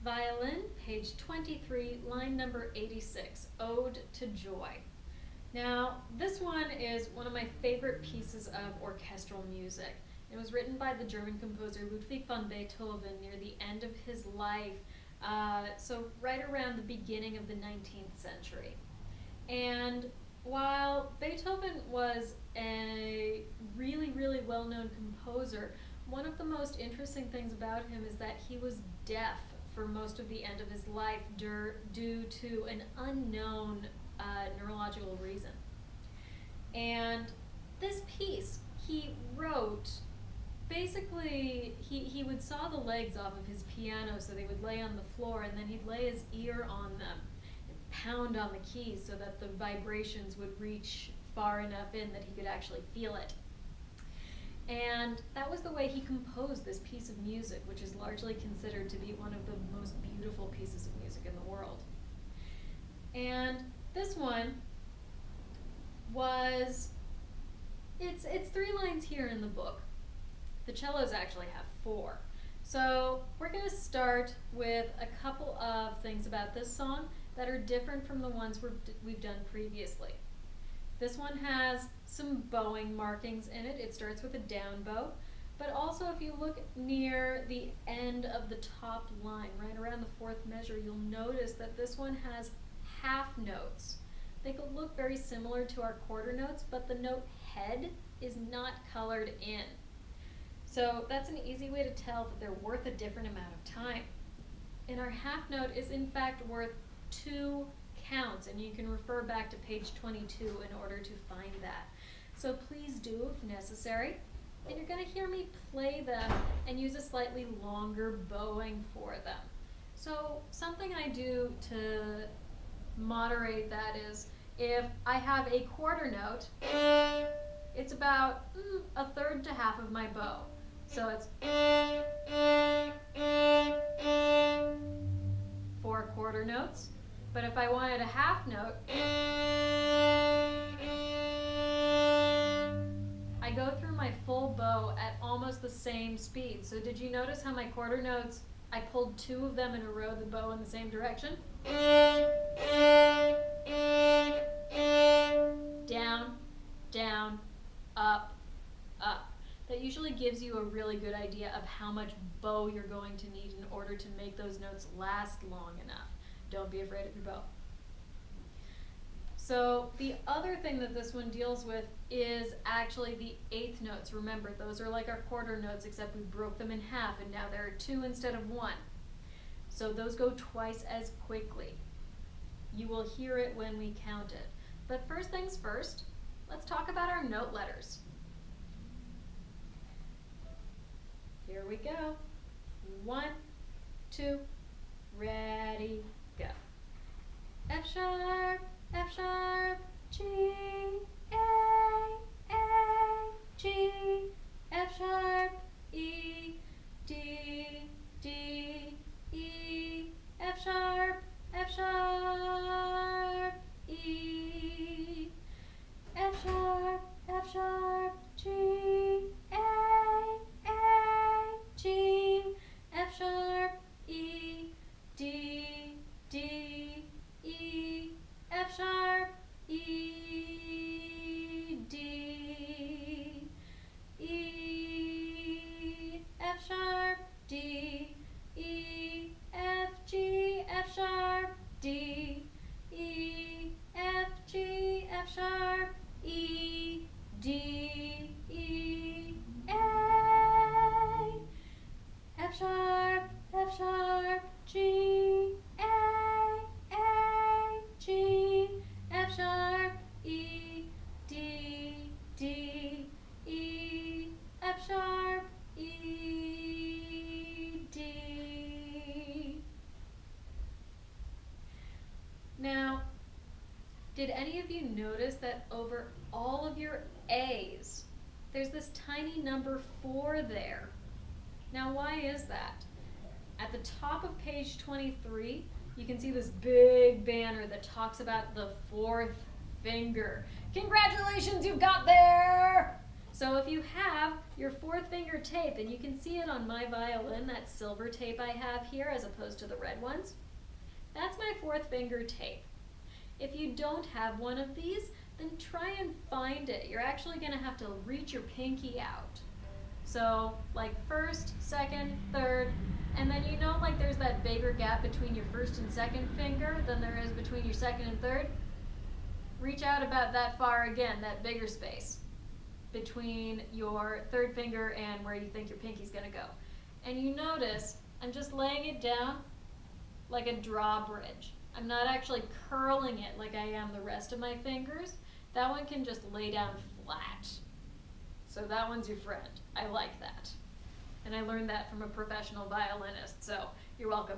Violin, page 23, line number 86, Ode to Joy. Now, this one is one of my favorite pieces of orchestral music. It was written by the German composer Ludwig van Beethoven near the end of his life, so right around the beginning of the 19th century. And while Beethoven was a really well-known composer, one of the most interesting things about him is that he was deaf for most of the end of his life due to an unknown neurological reason. And this piece he wrote, basically he would saw the legs off of his piano so they would lay on the floor, and then he'd lay his ear on them and pound on the keys so that the vibrations would reach far enough in that he could actually feel it. And that was the way he composed this piece of music, which is largely considered to be one of the most beautiful pieces of music in the world. And this one was, it's 3 lines here in the book. The cellos actually have 4. So we're going to start with a couple of things about this song that are different from the ones we've done previously. This one has some bowing markings in it. It starts with a down bow, but also if you look near the end of the top line, right around the 4th measure, you'll notice that this one has half notes. They could look very similar to our quarter notes, but the note head is not colored in. So that's an easy way to tell that they're worth a different amount of time. And our half note is in fact worth 2 counts, and you can refer back to page 22 in order to find that. So please do if necessary. And you're going to hear me play them and use a slightly longer bowing for them. So something I do to moderate that is, if I have a quarter note, it's about a third to half of my bow. So it's 4 quarter notes. But if I wanted a half note, I go through my full bow at almost the same speed. So did you notice how my quarter notes, I pulled 2 of them in a row, the bow in the same direction? Down, down, up, up. That usually gives you a really good idea of how much bow you're going to need in order to make those notes last long enough. Don't be afraid of your bow. So the other thing that this one deals with is actually the 8th notes. Remember, those are like our quarter notes, except we broke them in half and now there are 2 instead of 1. So those go twice as quickly. You will hear it when we count it. But first things first, let's talk about our note letters. Here we go. 1, 2, ready, go. F sharp, G, A, G, F sharp, E, D, D, E, F sharp, E, F sharp, G, A, G, F sharp, E, D, D, E, F sharp, E, D, E, F sharp, D, E, F, G, F sharp, D, E, F, G, F sharp, E, D, E, A, F sharp, G, A, G, F sharp, E, D, D, E, F sharp, E, D. Now, did any of you notice that over all of your A's, there's this tiny number 4 there? Now, why is that? At the top of page 23, you can see this big banner that talks about the 4th finger. Congratulations, you've got there! So if you have your fourth finger tape, and you can see it on my violin, that silver tape I have here as opposed to the red ones, that's my fourth finger tape. If you don't have one of these, then try and find it. You're actually going to have to reach your pinky out. So like first, second, third, and then you know like there's that bigger gap between your first and second finger than there is between your second and third? Reach out about that far again, that bigger space between your third finger and where you think your pinky's going to go. And you notice I'm just laying it down like a drawbridge. I'm not actually curling it like I am the rest of my fingers. That one can just lay down flat. So that one's your friend. I like that. And I learned that from a professional violinist, so you're welcome.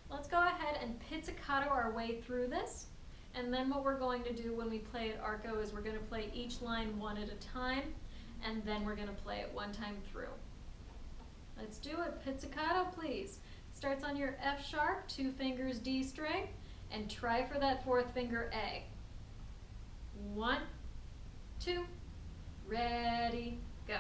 Let's go ahead and pizzicato our way through this. And then what we're going to do when we play it arco is we're going to play each line one at a time, and then we're going to play it one time through. Let's do it. Pizzicato, please. Starts on your F sharp, 2 fingers D string, and try for that fourth finger A. 1, 2, ready, go.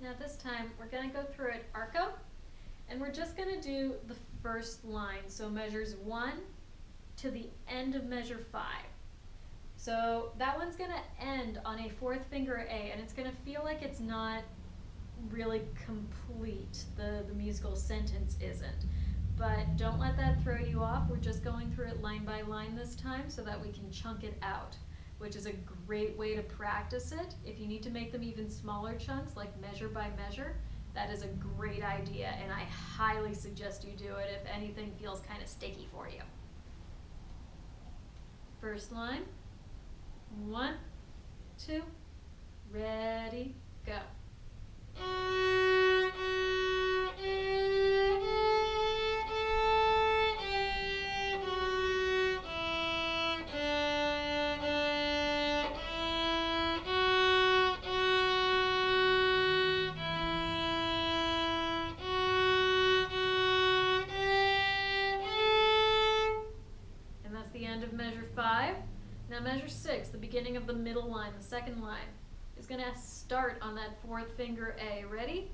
Now this time we're going to go through it arco, and we're just going to do the first line, so measures 1 to the end of measure 5. So that one's going to end on a fourth finger A, and it's going to feel like it's not really complete, the musical sentence isn't. But don't let that throw you off. We're just going through it line by line this time so that we can chunk it out, which is a great way to practice it. If you need to make them even smaller chunks, like measure by measure, that is a great idea, and I highly suggest you do it if anything feels kind of sticky for you. First line, 1, 2, ready, go. Measure 5. Now measure 6, the beginning of the middle line, the second line, is going to start on that fourth finger A. Ready?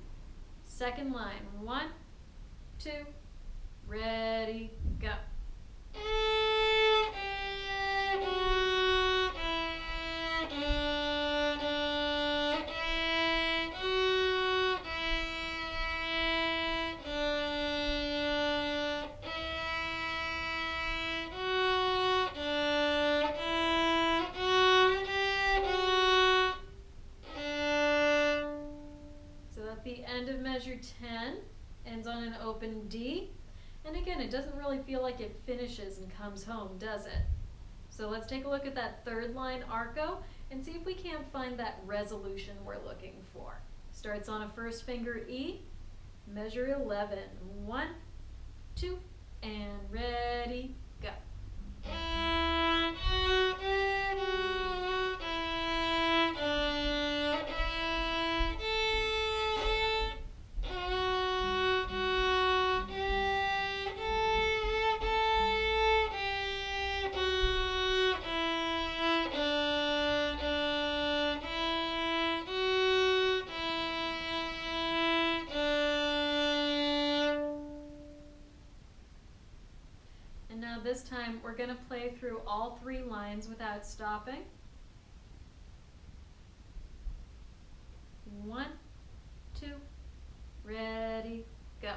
Second line. 1, 2, ready, go. The end of measure 10 ends on an open D, and again it doesn't really feel like it finishes and comes home, does it? So let's take a look at that third line arco and see if we can't find that resolution we're looking for. Starts on a first finger E, measure 11, 1, 2, and ready, go. And now this time we're going to play through all 3 lines without stopping. 1, 2, ready, go.